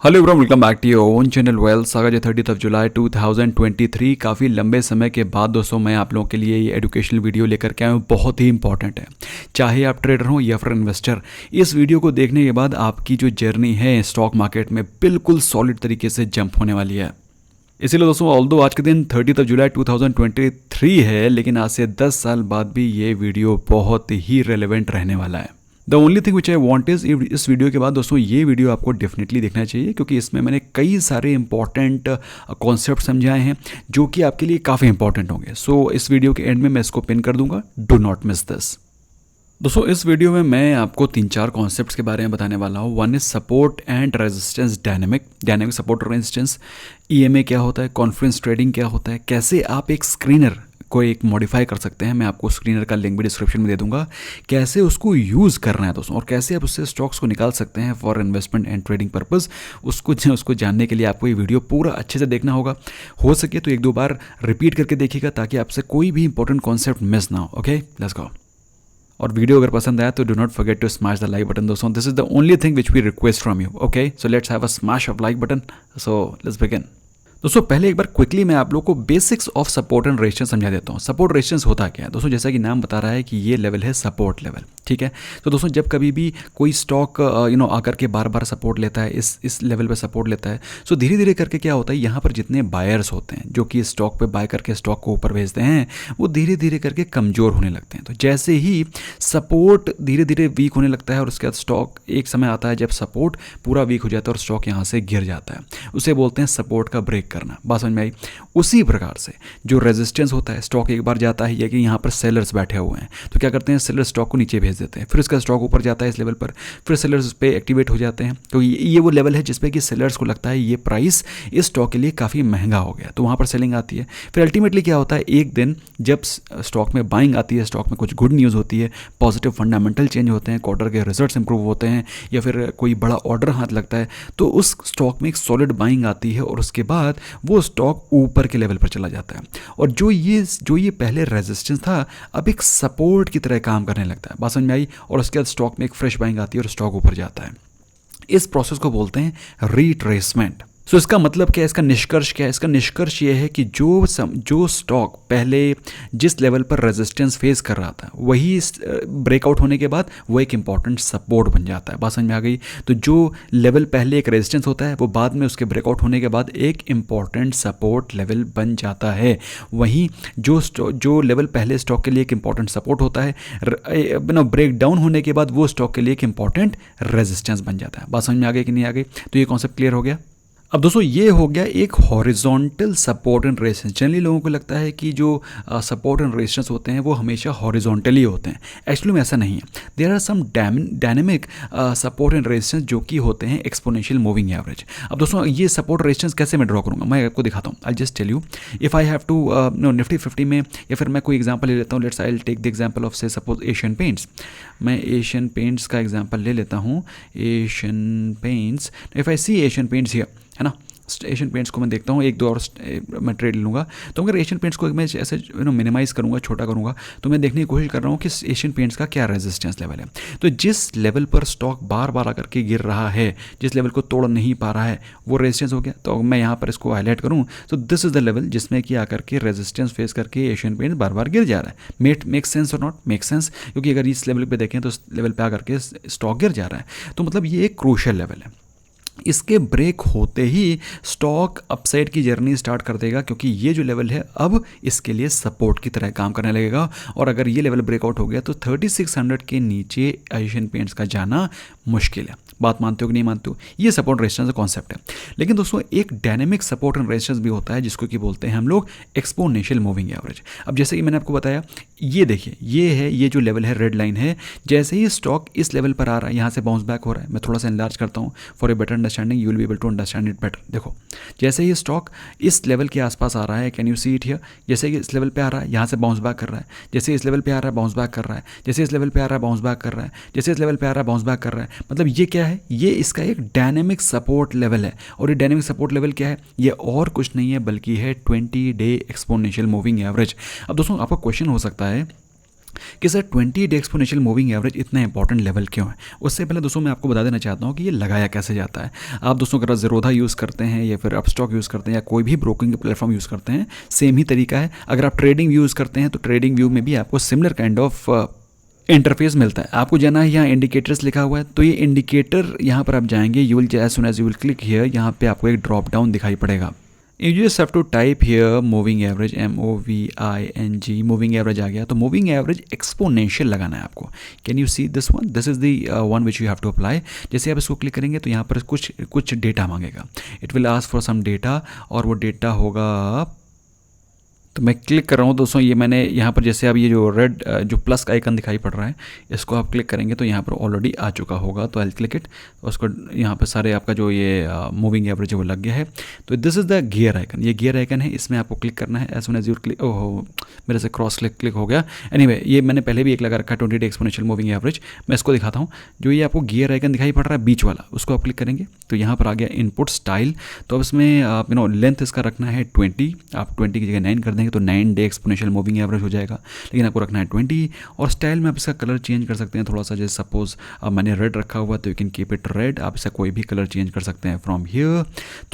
Hello everyone, welcome back to your own channel Wealth. आज है 30 जुलाई 2023। काफ़ी लंबे समय के बाद दोस्तों मैं आप लोगों के लिए ये एजुकेशनल वीडियो लेकर के आया हूँ। बहुत ही इंपॉर्टेंट है, चाहे आप ट्रेडर हो या फिर इन्वेस्टर। इस वीडियो को देखने के बाद आपकी जो जर्नी है स्टॉक मार्केट में बिल्कुल सॉलिड तरीके से जंप होने वाली है। इसीलिए दोस्तों ऑल्दो आज के दिन 30 जुलाई 2023 है, लेकिन आज से 10 साल बाद भी ये वीडियो बहुत ही रेलेवेंट रहने वाला है। The only thing which I want is, इस वीडियो के बाद दोस्तों ये वीडियो आपको डेफिनेटली देखना चाहिए, क्योंकि इसमें मैंने कई सारे इंपॉर्टेंट कॉन्सेप्ट समझाए हैं जो कि आपके लिए काफ़ी इंपॉर्टेंट होंगे। सो इस वीडियो के एंड में मैं इसको पिन कर दूंगा, डू नॉट मिस दिस। दोस्तों इस वीडियो में मैं आपको 3-4 कॉन्सेप्ट्स के बारे में बताने वाला हूँ। One is support and resistance dynamic support और रेजिस्टेंस, ईएमए क्या होता है, कॉन्फ्रेंस ट्रेडिंग क्या होता है, कैसे आप एक स्क्रीनर को एक मॉडिफाई कर सकते हैं। मैं आपको स्क्रीनर का लिंक भी डिस्क्रिप्शन में दे दूंगा, कैसे उसको यूज़ करना है दोस्तों, और कैसे आप उससे स्टॉक्स को निकाल सकते हैं for investment and trading purpose. उसको जानने के लिए आपको ये वीडियो पूरा अच्छे से देखना होगा। हो सके तो 1-2 बार रिपीट करके देखिएगा ताकि आपसे कोई भी इंपॉर्टेंट कॉन्सेप्ट मिस ना हो। Okay, let's go. और वीडियो अगर पसंद आया तो do not forget to smash the like button दोस्तों। This is the only thing which we request from you. Okay, so let's have a smash of like button. So let's begin. दोस्तों पहले एक बार quickly मैं आप लोग को basics of support and resistance समझा देता हूँ। सपोर्ट रेजिस्टेंस होता क्या है दोस्तों, जैसा कि नाम बता रहा है कि ये लेवल है सपोर्ट लेवल, ठीक है। तो दोस्तों जब कभी भी कोई स्टॉक आकर के बार बार सपोर्ट लेता है, इस लेवल पे सपोर्ट लेता है, सो धीरे धीरे करके क्या होता है, यहाँ पर जितने बायर्स होते हैं जो कि स्टॉक पे बाय करके स्टॉक को ऊपर भेजते हैं, वो धीरे धीरे करके कमज़ोर होने लगते हैं। तो जैसे ही सपोर्ट धीरे धीरे वीक होने लगता है और उसके बाद स्टॉक, एक समय आता है जब सपोर्ट पूरा वीक हो जाता है और स्टॉक यहाँ से गिर जाता है, उसे बोलते हैं सपोर्ट का ब्रेक करना। बात समझ में आई? उसी प्रकार से जो रेजिस्टेंस होता है, स्टॉक एक बार जाता है या कि यहाँ पर सेलर्स बैठे हुए हैं तो क्या करते हैं, सेलर स्टॉक को नीचे भेज देते हैं, फिर उसका स्टॉक ऊपर जाता है इस लेवल पर, फिर सेलर्स उस पर एक्टिवेट हो जाते हैं। तो ये वो लेवल है जिसपे कि सेलर्स को लगता है ये प्राइस इस स्टॉक के लिए काफ़ी महंगा हो गया, तो वहाँ पर सेलिंग आती है। फिर अल्टीमेटली क्या होता है, एक दिन जब स्टॉक में बाइंग आती है, स्टॉक में कुछ गुड न्यूज़ होती है, पॉजिटिव फंडामेंटल चेंज होते हैं, क्वार्टर के रिजल्ट्स इंप्रूव होते हैं, या फिर कोई बड़ा ऑर्डर हाथ लगता है, तो उस स्टॉक में एक सॉलिड बाइंग आती है और उसके बाद वो स्टॉक ऊपर के लेवल पर चला जाता है। और जो ये पहले रेजिस्टेंस था अब एक सपोर्ट की तरह काम करने लगता है। बात समझ में आई? और उसके बाद स्टॉक में एक फ्रेश बाइंग आती है और स्टॉक ऊपर जाता है। इस प्रोसेस को बोलते हैं रिट्रेसमेंट। सो इसका मतलब क्या है, इसका निष्कर्ष क्या है? इसका निष्कर्ष ये है कि जो स्टॉक पहले जिस लेवल पर रेजिस्टेंस फेस कर रहा था, वही ब्रेकआउट होने के बाद वो एक इंपॉर्टेंट सपोर्ट बन जाता है। बात समझ में आ गई? तो जो लेवल पहले एक रेजिस्टेंस होता है वो बाद में उसके ब्रेकआउट होने के बाद एक इंपॉर्टेंट सपोर्ट लेवल बन जाता है। वहीं जो लेवल पहले स्टॉक के लिए एक इंपॉर्टेंट सपोर्ट होता है, ब्रेक डाउन होने के बाद वो स्टॉक के लिए एक इंपॉर्टेंट रेजिस्टेंस बन जाता है। बात समझ में आ गई कि नहीं आ गई? तो ये कॉन्सेप्ट क्लियर हो गया। अब दोस्तों ये हो गया एक horizontal support and resistance. Generally लोगों को लगता है कि जो सपोर्ट एंड रेजिस्टेंस होते हैं वो हमेशा हॉरिजॉन्टली होते हैं। एक्चुअली में ऐसा नहीं है। There are some dynamic support and resistance जो कि होते हैं एक्सपोनेंशियल मूविंग एवरेज। अब दोस्तों ये सपोर्ट रेजिस्टेंस कैसे मैं ड्रॉ करूँगा, मैं आपको दिखाता हूँ। I just tell you, if I have to Nifty 50 में, या फिर मैं कोई एग्जाम्पल ले लेता हूँ। Let's I will take the example of say suppose Asian Paints. मैं एशियन पेंट्स का एग्जाम्पल ले लेता हूँ। Asian Paints, if I see Asian Paints here, है ना, एशियन पेंट्स को मैं देखता हूँ, 1-2 और मैं ट्रेड लूँगा। तो अगर एशियन पेंट्स को मैं ऐसे मिनिमाइज़ करूँगा, छोटा करूँगा, तो मैं देखने की कोशिश कर रहा हूँ कि एशियन पेंट्स का क्या रेजिस्टेंस लेवल है। तो जिस लेवल पर स्टॉक बार बार आकर के गिर रहा है, जिस लेवल को तोड़ नहीं पा रहा है, वो रेजिस्टेंस हो गया। तो मैं यहाँ पर इसको हाईलाइट करूँ तो दिस इज़ द लेवल जिसमें कि आकर के रेजिस्टेंस फेस करके एशियन पेंट्स बार बार गिर जा रहा है। मेक सेंस और नॉट मेक सेंस? क्योंकि अगर इस लेवल पर देखें तो इस लेवल पर आकर के स्टॉक गिर जा रहा है, तो मतलब ये एक क्रूशियल लेवल है। इसके ब्रेक होते ही स्टॉक अपसाइड की जर्नी स्टार्ट कर देगा, क्योंकि ये जो लेवल है अब इसके लिए सपोर्ट की तरह काम करने लगेगा। और अगर ये लेवल ब्रेकआउट हो गया तो 3600 के नीचे एशियन पेंट्स का जाना मुश्किल है। बात मानते हो कि नहीं मानते हो? ये सपोर्ट रेजिस्टेंस का कॉन्सेप्ट है। लेकिन दोस्तों एक डायनेमिक सपोर्ट एंड रेजिस्टेंस भी होता है जिसको कि बोलते हैं हम लोग एक्सपोनेंशियल मूविंग एवरेज। अब जैसे कि मैंने आपको बताया, ये देखिए, ये जो लेवल है, रेड लाइन है। जैसे ही स्टॉक इस लेवल पर आ रहा है, यहाँ से बाउंस बैक हो रहा है। मैं थोड़ा सा एनलार्ज करता हूँ for a better understanding, you will be able to understand it better. देखो, जैसे ही स्टॉक इस लेवल के आसपास आ रहा है, can you see it here? जैसे कि इस लेवल पे आ रहा है, यहाँ से बाउंस बैक कर रहा है। जैसे इस लेवल पे आ रहा है, बाउंस बैक कर रहा है। जैसे इस लेवल पे आ रहा है, बाउंस बैक कर रहा है। जैसे इस लेवल पे आ रहा है, बाउंस बैक कर रहा है। मतलब ये क्या है? ये इसका एक डायनेमिक सपोर्ट लेवल है। और ये डायनेमिक सपोर्ट लेवल क्या है? ये और कुछ नहीं है बल्कि है 20 डे एक्सपोनेंशियल मूविंग एवरेज। अब दोस्तों आपका क्वेश्चन हो सकता है कि sir 20 day exponential moving average इतना इंपॉर्टेंट लेवल क्यों है। उससे पहले दोस्तों मैं आपको बता देना चाहता हूँ कि ये लगाया कैसे जाता है। आप दोस्तों अगर ज़ीरोधा यूज़ करते हैं या फिर अपस्टॉक यूज़ करते हैं या कोई भी ब्रोकिंग प्लेटफॉर्म यूज़ करते हैं, सेम ही तरीका है। अगर आप ट्रेडिंग यूज़ करते हैं तो ट्रेडिंग व्यू में भी आपको सिमिलर काइंड ऑफ इंटरफेस मिलता है। आपको जाना है, यहाँ इंडिकेटर्स लिखा हुआ है, तो ये इंडिकेटर यहाँ पर आप जाएंगे, you will as soon as you will click here, यहाँ पे आपको एक ड्रॉप डाउन दिखाई पड़ेगा। You just have to type here moving average, MOVING, moving average आ गया। तो मूविंग एवरेज एक्सपोनेंशियल लगाना है आपको। Can you see this one, this is the one which you have to apply. जैसे आप इसको क्लिक करेंगे तो यहाँ पर कुछ डेटा मांगेगा, it will ask for some data, और वो डेटा होगा, तो मैं क्लिक कर रहा हूँ दोस्तों। ये मैंने यहाँ पर जैसे अब ये जो रेड जो प्लस का आइकन दिखाई पड़ रहा है, इसको आप क्लिक करेंगे तो यहाँ पर ऑलरेडी आ चुका होगा। तो आई क्लिक इट, उसको यहाँ पर सारे आपका जो ये मूविंग एवरेज है वो लग गया है। तो this is the gear icon, ये गियर आइकन है, इसमें आपको क्लिक करना है। As soon as you click, ओहो मेरे से क्रॉस क्लिक हो गया। एनीवे ये मैंने पहले भी एक लगा रखा है 20 डे एक्सपोनेंशियल मूविंग एवरेज। मैं इसको दिखाता हूँ। जो ये आपको गियर आइकन दिखाई पड़ रहा है बीच वाला, उसको आप क्लिक करेंगे तो यहाँ पर आ गया इनपुट स्टाइल। तो अब इसमें आप लेंथ इसका रखना है 20, आप 20 की जगह 9 कर देंगे तो 9 डे एक्सपोनेंशियल मूविंग एवरेज हो जाएगा। लेकिन आपको रखना है 20, और स्टाइल में आप इसका कलर चेंज कर सकते हैं थोड़ा सा। जैसे सपोज मैंने रेड रखा हुआ तो you can keep it red, आप इसका कोई भी कलर चेंज कर सकते हैं फ्रॉम हियर।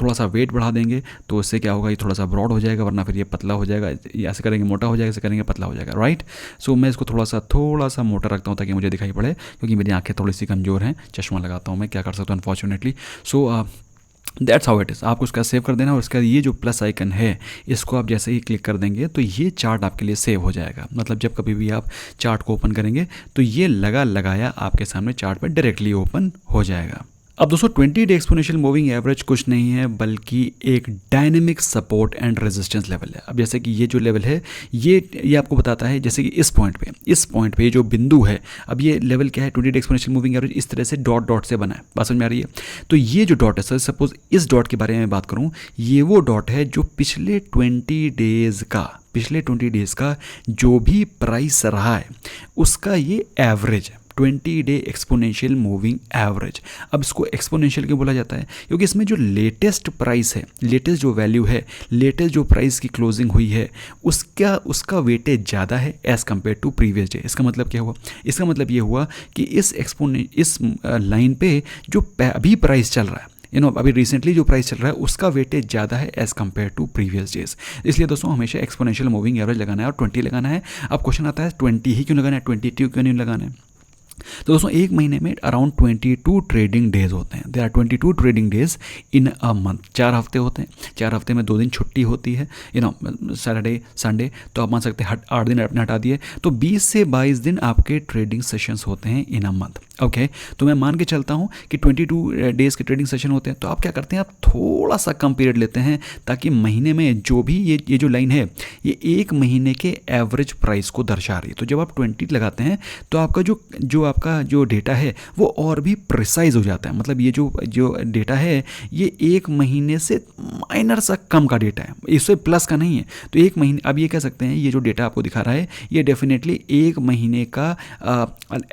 थोड़ा सा वेट बढ़ा देंगे तो इससे क्या होगा, ये थोड़ा सा ब्रॉड हो जाएगा, वरना फिर ये पतला हो जाएगा। ऐसे करेंगे मोटा हो जाएगा, ऐसे करेंगे पतला हो जाएगा, राइट। सो मैं इसको थोड़ा सा मोटा रखता हूँ ताकि मुझे दिखाई पड़े, क्योंकि मेरी आंखें थोड़ी सी कमज़ोर हैं, चश्मा लगाता हूँ मैं, क्या कर सकता हूँ unfortunately. So that's how it is. आपको उसका सेव कर देना, और उसका ये जो प्लस आइकन है इसको आप जैसे ही क्लिक कर देंगे तो ये चार्ट आपके लिए सेव हो जाएगा। मतलब जब कभी भी आप चार्ट को ओपन करेंगे तो ये लगाया आपके सामने चार्ट पर डायरेक्टली ओपन हो जाएगा। अब दोस्तों 20 डे एक्सपोनेंशियल मूविंग एवरेज कुछ नहीं है बल्कि एक dynamic support and resistance level है। अब जैसे कि ये जो लेवल है ये आपको बताता है, जैसे कि इस पॉइंट पे जो बिंदु है, अब ये लेवल क्या है, 20 डे एक्सपोनेंशियल मूविंग एवरेज इस तरह से डॉट से बना है, बात समझ में आ रही है। तो ये जो डॉट है, सर सपोज इस डॉट के बारे में बात करूँ, ये वो डॉट है जो पिछले 20 डेज़ का जो भी प्राइस रहा है उसका ये एवरेज है, 20 डे एक्सपोनेंशियल मूविंग एवरेज। अब इसको एक्सपोनेंशियल क्यों बोला जाता है, क्योंकि इसमें जो लेटेस्ट प्राइस है, लेटेस्ट जो वैल्यू है, लेटेस्ट जो प्राइस की क्लोजिंग हुई है, उसका वेटेज ज़्यादा है as compare to previous day. इसका मतलब क्या हुआ, इसका मतलब ये हुआ कि इस लाइन पे जो अभी प्राइस चल रहा है, अभी रिसेंटली जो प्राइस चल रहा है उसका वेटेज ज़्यादा है as compare to previous days. इसलिए दोस्तों हमेशा एक्सपोनेंशियल मूविंग एवरेज लगाना है और 20 लगाना है। अब क्वेश्चन आता है 20 ही क्यों लगाना है, 22 क्यों नहीं लगाना है। तो दोस्तों एक महीने में अराउंड 22 ट्रेडिंग डेज होते हैं। There are 22 trading days in a month. 4 हफ्ते होते हैं, 4 हफ्ते में 2 दिन छुट्टी होती है, सैटरडे संडे, तो आप मान सकते हैं 8 दिन आपने हटा दिए, तो 20 से 22 दिन आपके ट्रेडिंग सेशंस होते हैं इन अ मंथ। ओके, तो मैं मान के चलता हूँ कि 22 डेज़ के ट्रेडिंग सेशन होते हैं। तो आप क्या करते हैं, आप थोड़ा सा कम पीरियड लेते हैं ताकि महीने में जो भी ये जो लाइन है ये एक महीने के एवरेज प्राइस को दर्शा रही है। तो जब आप 20 लगाते हैं तो आपका जो डेटा है वो और भी प्रिसाइज हो जाता है। मतलब ये जो डेटा है ये एक महीने से माइनर सा कम का डेटा है, इससे प्लस का नहीं है। तो एक महीने, अब ये कह सकते हैं ये जो डेटा आपको दिखा रहा है ये डेफिनेटली एक महीने का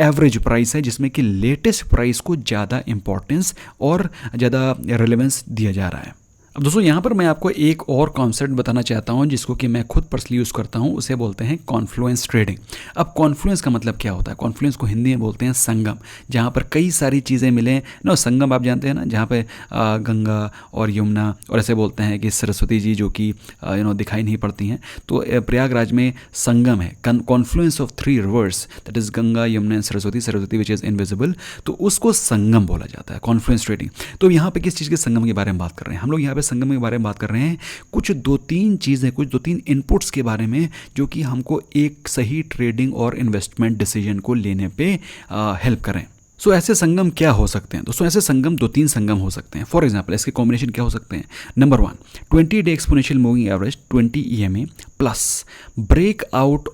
एवरेज प्राइस है, जिसमें कि लेटेस्ट प्राइस को ज़्यादा इंपॉर्टेंस और ज़्यादा रेलेवेंस दिया जा रहा है। अब दोस्तों यहाँ पर मैं आपको एक और कॉन्सेप्ट बताना चाहता हूँ जिसको कि मैं खुद पर्सनली यूज़ करता हूँ, उसे बोलते हैं कॉन्फ्लुएंस ट्रेडिंग। अब कॉन्फ्लुएंस का मतलब क्या होता है, कॉन्फ्लुएंस को हिंदी में बोलते हैं संगम, जहाँ पर कई सारी चीज़ें मिलें ना। संगम आप जानते हैं ना, जहाँ पे गंगा और यमुना, और ऐसे बोलते हैं कि सरस्वती जी जो कि दिखाई नहीं पड़ती हैं, तो प्रयागराज में संगम है, Confluence of 3 reverse, that is Ganga Yamuna and Saraswati which is invisible, तो उसको संगम बोला जाता है, कॉन्फ्लुएंस ट्रेडिंग। तो यहाँ पे किस चीज़ के संगम के बारे में बात कर रहे हैं हम लोग, यहाँ पे संगम के बारे में बात कर रहे हैं कुछ 2-3 चीज़ें, कुछ 2-3 इनपुट्स के बारे में जो कि हमको एक सही ट्रेडिंग और इन्वेस्टमेंट डिसीजन को लेने पे हेल्प करें। सो ऐसे संगम क्या हो सकते हैं दोस्तों, ऐसे संगम 2-3 संगम हो सकते हैं। फॉर एग्जांपल इसके कॉम्बिनेशन क्या हो सकते हैं। Number 1, 20 day exponential moving average 20 EMA plus breakout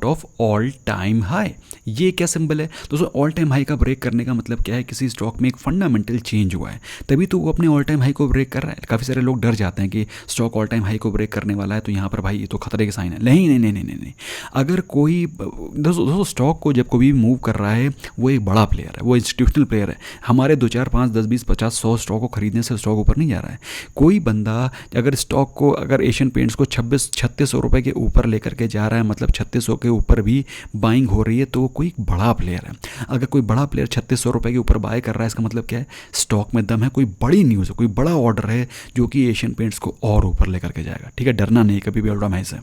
of all time high. ये क्या सिंबल है दोस्तों? ऑल टाइम हाई का ब्रेक करने का मतलब क्या है? किसी स्टॉक में एक फंडामेंटल चेंज हुआ है, तभी तो वो अपने ऑल टाइम हाई को ब्रेक कर रहा है। काफ़ी सारे लोग डर जाते हैं कि स्टॉक ऑल टाइम हाई को ब्रेक करने वाला है, तो यहाँ पर भाई ये तो खतरे के साइन है। नहीं नहीं नहीं नहीं नहीं नहीं। अगर कोई दोस्तों स्टॉक को जब कोई भी मूव कर रहा है, वो एक बड़ा प्लेयर है, वो इंस्टीट्यूशनल प्लेयर है। हमारे 2 4 5 10 20 50 100 स्टॉक को खरीदने से स्टॉक ऊपर नहीं जा रहा है। कोई बंदा अगर स्टॉक को, अगर एशियन पेंट्स को 3600 रुपये के ऊपर लेकर के जा रहा है, मतलब 3600 के ऊपर भी बाइंग हो रही है, तो कोई बड़ा प्लेयर है। अगर कोई बड़ा प्लेयर 3600 रुपये के ऊपर बाय कर रहा है, इसका मतलब क्या है? स्टॉक में दम है, कोई बड़ी न्यूज़ है, कोई बड़ा ऑर्डर है जो कि एशियन पेंट्स को और ऊपर लेकर के जाएगा। ठीक है, डरना नहीं कभी भी ऑल टाइम हाई से।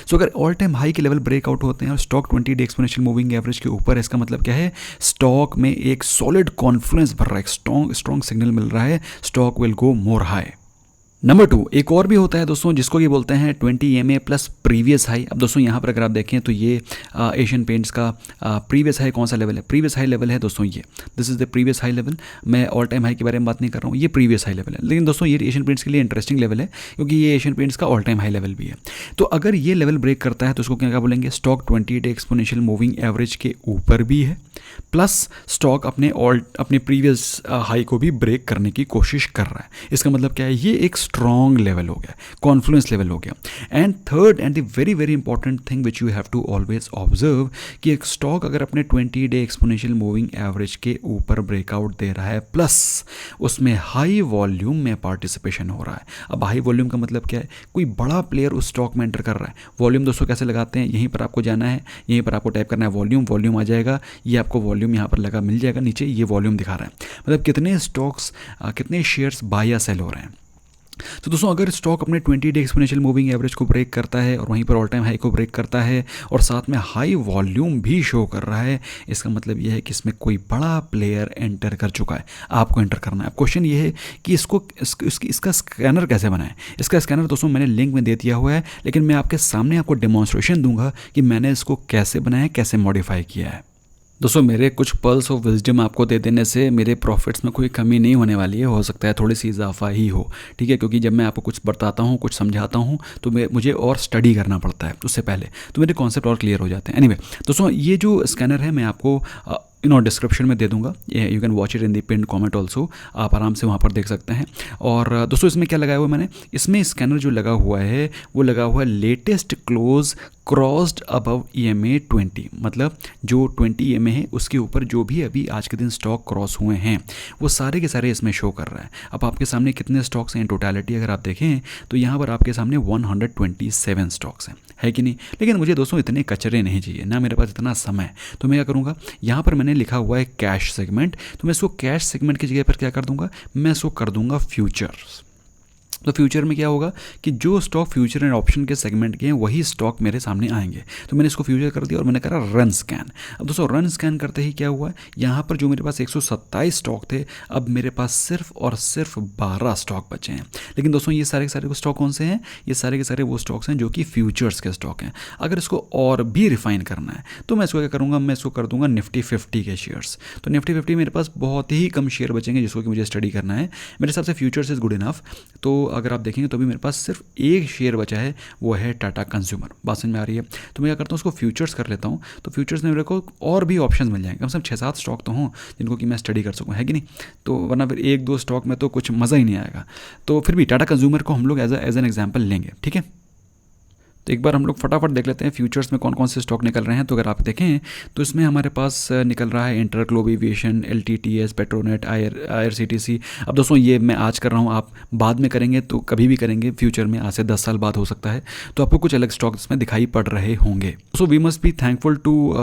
सो अगर ऑल टाइम हाई के लेवल ब्रेकआउट होते हैं और stock 20 day exponential moving average के ऊपर है, इसका मतलब क्या है? स्टॉक में एक सॉलिड कॉन्फ्लुएंस भर रहा है, स्ट्रॉन्ग सिग्नल मिल रहा है, stock will go more high. Number 2, एक और भी होता है दोस्तों जिसको ये बोलते हैं 20 EMA प्लस प्रीवियस हाई। अब दोस्तों यहाँ पर अगर आप देखें तो ये एशियन पेंट्स का प्रीवियस हाई कौन सा लेवल है? प्रीवियस हाई लेवल है दोस्तों ये, this is the previous high level. मैं ऑल टाइम हाई के बारे में बात नहीं कर रहा हूँ, ये प्रीवियस हाई लेवल है। लेकिन दोस्तों ये एशियन पेंट्स के लिए इंटरेस्टिंग लेवल है, क्योंकि ये एशियन पेंट्स का ऑल टाइम हाई लेवल भी है। तो अगर ये लेवल ब्रेक करता है तो उसको क्या बोलेंगे? Stock 20 day exponential moving average के ऊपर भी है, प्लस स्टॉक अपने प्रीवियस हाई को भी ब्रेक करने की कोशिश कर रहा है। इसका मतलब क्या है? ये एक स्ट्रॉन्ग लेवल हो गया, कॉन्फ्लुएंस लेवल हो गया। And third and the very very important thing which you have to always observe, कि एक स्टॉक अगर अपने 20 डे एक्सपोनेंशियल मूविंग एवरेज के ऊपर ब्रेकआउट दे रहा है, प्लस उसमें हाई वॉल्यूम में पार्टिसिपेशन हो रहा है। अब हाई वॉल्यूम का मतलब क्या है? कोई बड़ा प्लेयर उस स्टॉक में एंटर कर रहा है। वॉल्यूम दोस्तों कैसे लगाते हैं? यहीं पर आपको जाना है, यहीं पर आपको टाइप करना है वॉल्यूम आ जाएगा। ये आपको वॉल्यूम यहाँ पर लगा मिल जाएगा, नीचे ये वॉल्यूम दिखा रहा है, मतलब कितने स्टॉक्स, कितने शेयर्स बाय या सेल हो रहे हैं। तो दोस्तों अगर स्टॉक अपने 20 डे एक्सपोनेंशियल मूविंग एवरेज को ब्रेक करता है और वहीं पर ऑल टाइम हाई को ब्रेक करता है और साथ में हाई वॉल्यूम भी शो कर रहा है, इसका मतलब यह है कि इसमें कोई बड़ा प्लेयर एंटर कर चुका है। आपको एंटर करना है। अब क्वेश्चन ये है कि इसका स्कैनर कैसे बनाएं? इसका स्कैनर दोस्तों मैंने लिंक में दे दिया हुआ है, लेकिन मैं आपके सामने आपको डेमोन्स्ट्रेशन दूंगा कि मैंने इसको कैसे बनाया है, कैसे मॉडिफाई किया है। दोस्तों मेरे कुछ पल्स ऑफ विजडम आपको दे देने से मेरे प्रॉफिट्स में कोई कमी नहीं होने वाली है, हो सकता है थोड़ी सी इजाफा ही हो। ठीक है, क्योंकि जब मैं आपको कुछ बताता हूँ, कुछ समझाता हूँ, तो मुझे और स्टडी करना पड़ता है उससे पहले, तो मेरे कॉन्सेप्ट और क्लियर हो जाते हैं। एनीवे दोस्तों, ये जो स्कैनर है मैं आपको डिस्क्रिप्शन में दे दूंगा, you can watch it in the pin comment also, आप आराम से वहाँ पर देख सकते हैं। और दोस्तों इसमें क्या लगाया हुआ है मैंने? इसमें स्कैनर जो लगा हुआ है वो लगा हुआ है latest close crossed above EMA 20, मतलब जो 20 EMA है उसके ऊपर जो भी अभी आज के दिन स्टॉक क्रॉस हुए हैं वो सारे के सारे इसमें शो कर रहा है। अब आपके सामने कितने स्टॉक्स हैं इन टोटलिटी अगर आप देखें तो यहाँ पर आपके सामने 127 स्टॉक्स हैं, है कि नहीं? लेकिन मुझे दोस्तों इतने कचरे नहीं चाहिए ना, मेरे पास इतना समय। तो मैं क्या करूँगा, यहाँ पर मैंने लिखा हुआ है कैश सेगमेंट, तो मैं इसको कैश सेगमेंट की जगह पर क्या कर दूंगा, मैं इसको कर दूंगा फ्यूचर्स। तो फ्यूचर में क्या होगा कि जो स्टॉक फ्यूचर एंड ऑप्शन के सेगमेंट के हैं वही स्टॉक मेरे सामने आएंगे। तो मैंने इसको फ्यूचर कर दिया और मैंने करा रन स्कैन। अब दोस्तों रन स्कैन करते ही क्या हुआ है, यहाँ पर जो मेरे पास 127 स्टॉक थे, अब मेरे पास सिर्फ और सिर्फ 12 स्टॉक बचे हैं। लेकिन दोस्तों ये सारे के सारे स्टॉक कौन से हैं? ये सारे के सारे वो स्टॉक्स हैं जो कि फ्यूचर्स के स्टॉक हैं। अगर इसको और भी रिफाइन करना है तो मैं इसको क्या करूँगा, मैं इसको कर दूंगा निफ्टी 50 के शेयर्स। तो निफ्टी 50 मेरे पास बहुत ही कम शेयर बचेंगे जिसको कि मुझे स्टडी करना है। मेरे हिसाब से फ्यूचर्स इज़ गुड इनफ। तो अगर आप देखेंगे तो भी मेरे पास सिर्फ एक शेयर बचा है, वो है टाटा कंज्यूमर। बात समझ में आ रही है? तो मैं क्या करता हूँ, उसको फ्यूचर्स कर लेता हूँ। तो फ्यूचर्स में मेरे को और भी ऑप्शंस मिल जाएंगे, कम से कम 6-7 स्टॉक तो हों जिनको कि मैं स्टडी कर सकूँ, है कि नहीं? तो वरना फिर 1-2 स्टॉक में तो कुछ मज़ा ही नहीं आएगा। तो फिर भी टाटा कंज्यूमर को हम लोग एज एन एग्जाम्पल लेंगे, ठीक है? तो एक बार हम लोग फटाफट देख लेते हैं फ्यूचर्स में कौन कौन से स्टॉक निकल रहे हैं। तो अगर आप देखें तो इसमें हमारे पास निकल रहा है InterGlobe aviation, LTTS, Petronet, IRCTC। अब दोस्तों ये मैं आज कर रहा हूँ, आप बाद में करेंगे तो कभी भी करेंगे फ्यूचर में, आज से 10 साल बाद हो सकता है, तो आपको कुछ अलग स्टॉक इसमें दिखाई पड़ रहे होंगे। So we must be thankful to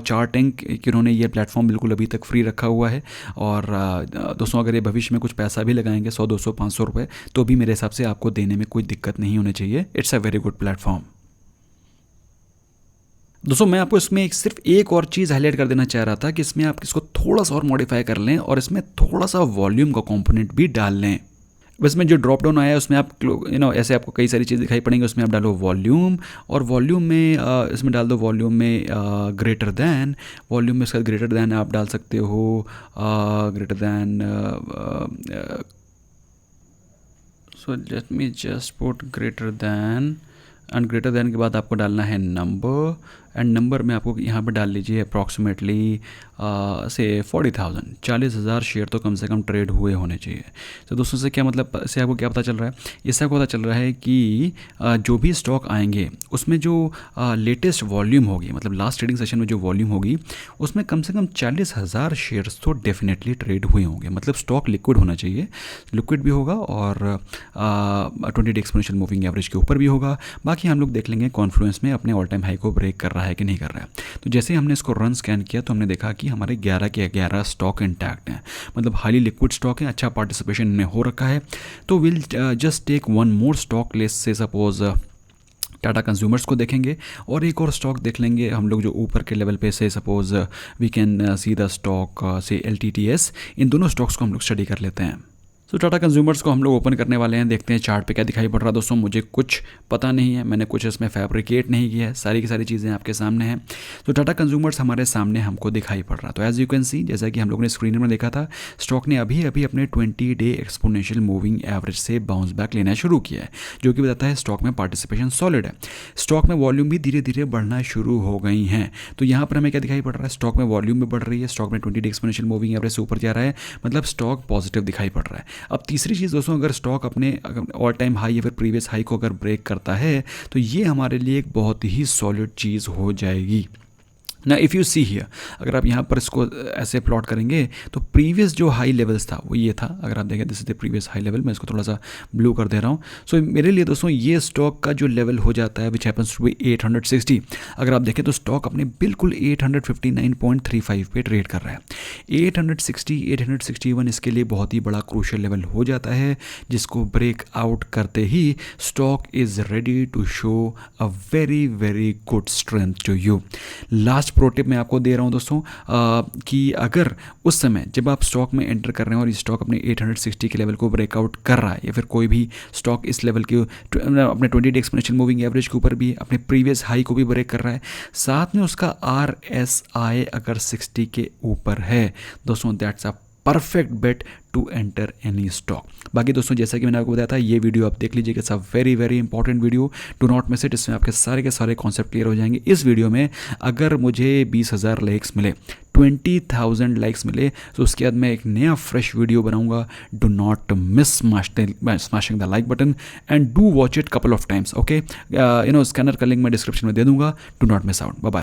charting कि उन्होंने ये प्लेटफॉर्म बिल्कुल अभी तक फ्री रखा हुआ है। और दोस्तों अगर ये भविष्य में कुछ पैसा भी लगाएंगे 100-200-500 रुपये, तो भी मेरे हिसाब से आपको देने में कोई दिक्कत नहीं होनी चाहिए। It's a very good platform. दोस्तों मैं आपको इसमें सिर्फ एक और चीज़ हाईलाइट कर देना चाह रहा था कि इसमें आप इसको थोड़ा सा और मॉडिफाई कर लें और इसमें थोड़ा सा वॉल्यूम का कंपोनेंट भी डाल लें। बस में जो ड्रॉप डाउन आया है उसमें आप ऐसे आपको कई सारी चीज़ दिखाई पड़ेंगी, उसमें आप डालो वॉल्यूम, और वॉल्यूम में इसमें डाल दो वॉल्यूम में ग्रेटर दैन। वॉल्यूम में इसका ग्रेटर दैन आप डाल सकते हो greater than, so let me just put greater than, and greater than के बाद आपको डालना है नंबर, एंड नंबर में आपको यहाँ पर डाल लीजिए अप्रॉक्सीमेटली से 40,000, 40,000 शेयर तो कम से कम ट्रेड हुए होने चाहिए। तो दोस्तों से क्या मतलब, इससे आपको क्या पता चल रहा है? इससे आपको पता चल रहा है कि जो भी स्टॉक आएंगे उसमें जो लेटेस्ट वॉल्यूम होगी, मतलब लास्ट ट्रेडिंग सेशन में जो वॉल्यूम होगी उसमें कम से कम 40,000 शेयर्स तो डेफिनेटली ट्रेड हुए होंगे। मतलब स्टॉक लिक्विड होना चाहिए, लिक्विड भी होगा और 20 डे एक्सपोनेंशियल मूविंग एवरेज के ऊपर भी होगा। बाकी हम लोग देख लेंगे कॉन्फ्लुएंस में अपने ऑल टाइम हाई को ब्रेक कर रहा है कि नहीं कर रहा है। तो जैसे ही हमने इसको रन स्कैन किया तो हमने देखा कि हमारे 11 के 11 स्टॉक इंटैक्ट हैं, मतलब हाईली लिक्विड स्टॉक है, अच्छा पार्टिसिपेशन में हो रखा है। तो will just take one more stock, let's say suppose Tata consumers को देखेंगे और एक और स्टॉक देख लेंगे हम लोग जो ऊपर के लेवल पे, say suppose we can see the stock say LTTS। इन दोनों स्टॉक्स को हम लोग स्टडी कर लेते हैं। तो टाटा कंज्यूमर्स को हम लोग ओपन करने वाले हैं, देखते हैं चार्ट पे क्या दिखाई पड़ रहा है। दोस्तों मुझे कुछ पता नहीं है, मैंने कुछ इसमें फैब्रिकेट नहीं किया है, सारी की सारी चीज़ें आपके सामने हैं। तो टाटा कंज्यूमर्स हमारे सामने हमको दिखाई पड़ रहा है। तो एज यू कैन सी, जैसा कि हम लोगों ने स्क्रीन में देखा था, स्टॉक ने अभी अभी अपने 20 डे एक्सपोनेंशियल मूविंग एवरेज से बाउंस बैक लेना शुरू किया है, जो कि बताता है स्टॉक में पार्टिसिपेशन सॉलिड है। स्टॉक में वॉल्यूम भी धीरे धीरे बढ़ना शुरू हो गई हैं। तो यहाँ पर हमें क्या दिखाई पड़ रहा है? स्टॉक में वॉल्यूम भी बढ़ रही है, स्टॉक में 20 डे एक्सपोनेंशियल मूविंग एवरेज से ऊपर जा रहा है, मतलब स्टॉक पॉजिटिव दिखाई पड़ रहा है। अब तीसरी चीज़ दोस्तों, अगर स्टॉक अपने ऑल टाइम हाई या फिर प्रीवियस हाई को अगर ब्रेक करता है तो ये हमारे लिए एक बहुत ही सॉलिड चीज़ हो जाएगी ना। इफ़ यू सी हियर, अगर आप यहाँ पर इसको ऐसे प्लॉट करेंगे तो प्रीवियस जो हाई लेवल्स था वो ये था। अगर आप देखें, this is the previous high level, मैं इसको थोड़ा सा ब्लू कर दे रहा हूँ। सो मेरे लिए दोस्तों ये स्टॉक का जो लेवल हो जाता है विच हैपन्स टू बी 860, अगर आप देखें तो स्टॉक अपने बिल्कुल 859.35 पे ट्रेड कर रहा है। 860, 861 इसके लिए बहुत ही बड़ा क्रूशियल लेवल हो जाता है, जिसको ब्रेक आउट करते ही stock is ready to show a very very good strength to you. Last pro tip मैं आपको दे रहा हूं दोस्तों, कि अगर उस समय जब आप स्टॉक में एंटर कर रहे हैं और ये स्टॉक अपने 860 के लेवल को ब्रेकआउट कर रहा है, या फिर कोई भी स्टॉक इस लेवल के अपने 20 डे एक्सपोनेंशियल मूविंग एवरेज के ऊपर भी अपने प्रीवियस हाई को भी ब्रेक कर रहा है, साथ में उसका RSI अगर 60 के ऊपर है दोस्तों, that's a perfect bet to enter any stock. बाकी दोस्तों जैसा कि मैंने आपको बताया था, ये वीडियो आप देख लीजिए, it's a very very important video, do not miss it. इसमें आपके सारे के सारे कॉन्सेप्ट क्लियर हो जाएंगे। इस वीडियो में अगर मुझे 20,000 लाइक्स मिले, 20,000 लाइक्स मिले, तो उसके बाद मैं एक नया फ्रेश वीडियो बनाऊंगा। Do not miss smashing the like button and do watch it couple of times, okay. Scanner का लिंक मैं डिस्क्रिप्शन में दे दूंगा। Do not miss out. Bye bye.